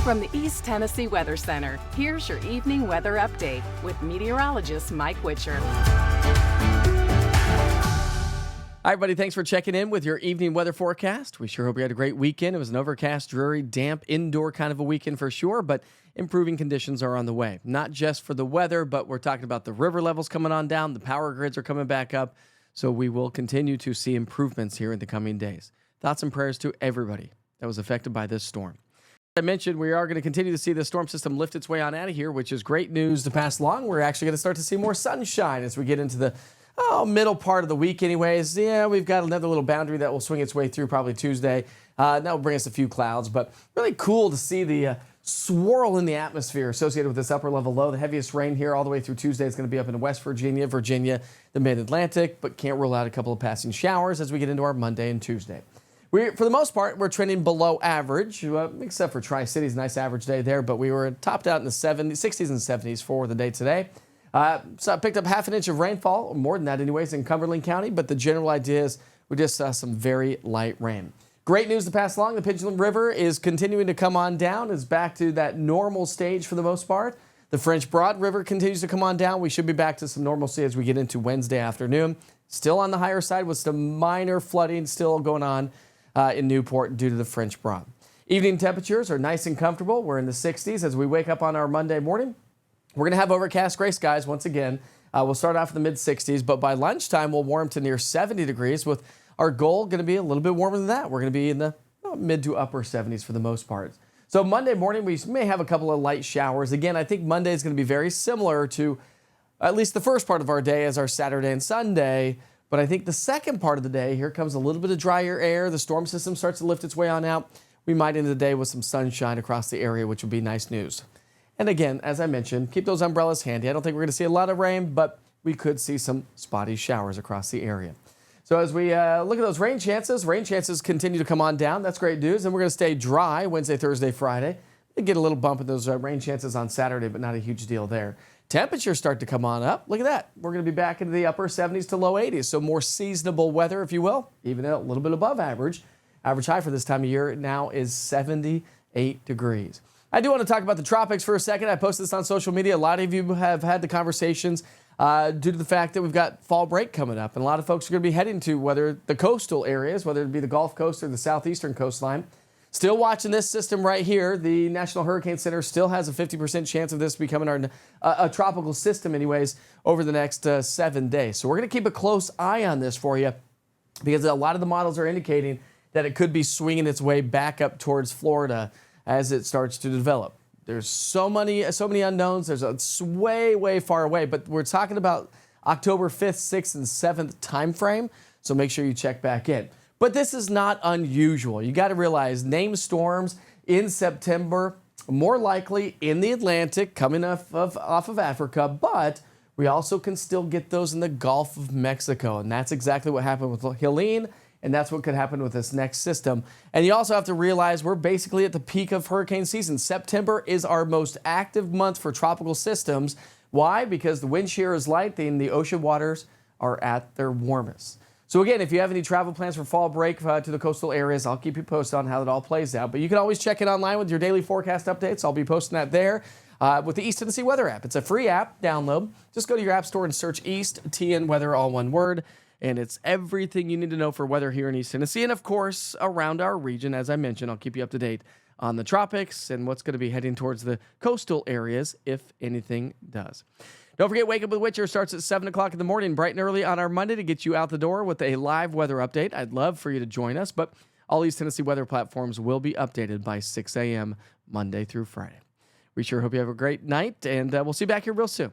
From the East Tennessee Weather Center, here's your evening weather update with meteorologist Mike Witcher. Hi, everybody. Thanks for checking in with your evening weather forecast. We sure hope you had a great weekend. It was an overcast, dreary, damp, indoor kind of a weekend for sure, but improving conditions are on the way. Not just for the weather, but we're talking about the river levels coming on down. The power grids are coming back up, so we will continue to see improvements here in the coming days. Thoughts and prayers to everybody that was affected by this storm. As I mentioned, we are going to continue to see the storm system lift its way on out of here, which is great news to pass along. We're actually going to start to see more sunshine as we get into the middle part of the week anyways. Yeah, we've got another little boundary that will swing its way through probably Tuesday. That will bring us a few clouds, but really cool to see the swirl in the atmosphere associated with this upper level low. The heaviest rain here all the way through Tuesday is going to be up in West Virginia, the mid-Atlantic, but can't rule out a couple of passing showers as we get into our Monday and Tuesday. For the most part, we're trending below average, except for Tri-Cities, nice average day there, but we were topped out in the 60s and 70s for the day today. So I picked up half an inch of rainfall, more than that anyways, in Cumberland County, but the general idea is we just saw some very light rain. Great news to pass along. The Pendulum River is continuing to come on down. It's back to that normal stage for the most part. The French Broad River continues to come on down. We should be back to some normalcy as we get into Wednesday afternoon. Still on the higher side with some minor flooding still going on in Newport due to the French Broad. Evening temperatures are nice and comfortable. We're in the 60s as we wake up on our Monday morning. We're going to have overcast gray skies once again. We'll start off in the mid-60s, but by lunchtime, we'll warm to near 70 degrees with our goal going to be a little bit warmer than that. We're going to be in the mid to upper 70s for the most part. So Monday morning, we may have a couple of light showers. Again, I think Monday is going to be very similar to at least the first part of our day as our Saturday and Sunday. But I think the second part of the day, here comes a little bit of drier air. The storm system starts to lift its way on out. We might end the day with some sunshine across the area, which would be nice news. And again, as I mentioned, keep those umbrellas handy. I don't think we're going to see a lot of rain, but we could see some spotty showers across the area. So as we look at those rain chances continue to come on down. That's great news. And we're going to stay dry Wednesday, Thursday, Friday. We get a little bump in those rain chances on Saturday, but not a huge deal there. Temperatures start to come on up. Look at that. We're going to be back into the upper 70s to low 80s. So more seasonable weather, if you will, even a little bit above average. Average high for this time of year now is 78 degrees. I do want to talk about the tropics for a second. I posted this on social media. A lot of you have had the conversations due to the fact that we've got fall break coming up. And a lot of folks are going to be heading to whether the coastal areas, whether it be the Gulf Coast or the southeastern coastline. Still watching this system right here. The National Hurricane Center still has a 50% chance of this becoming a tropical system anyways over the next 7 days. So we're going to keep a close eye on this for you because a lot of the models are indicating that it could be swinging its way back up towards Florida as it starts to develop. There's so many unknowns. It's way, way far away, but we're talking about October 5th, 6th, and 7th time frame, so make sure you check back in. But this is not unusual. You got to realize named storms in September, more likely in the Atlantic, coming off of Africa, but we also can still get those in the Gulf of Mexico, and that's exactly what happened with Helene. And that's what could happen with this next system. And you also have to realize we're basically at the peak of hurricane season. September is our most active month for tropical systems. Why? Because the wind shear is light and the ocean waters are at their warmest. So again, if you have any travel plans for fall break to the coastal areas, I'll keep you posted on how it all plays out. But you can always check it online with your daily forecast updates. I'll be posting that there with the East Tennessee Weather app. It's a free app, download. Just go to your app store and search East TN Weather, all one word. And it's everything you need to know for weather here in East Tennessee. And, of course, around our region. As I mentioned, I'll keep you up to date on the tropics and what's going to be heading towards the coastal areas, if anything does. Don't forget, Wake Up with Witcher starts at 7 o'clock in the morning, bright and early on our Monday to get you out the door with a live weather update. I'd love for you to join us, but all East Tennessee weather platforms will be updated by 6 a.m. Monday through Friday. We sure hope you have a great night, and we'll see you back here real soon.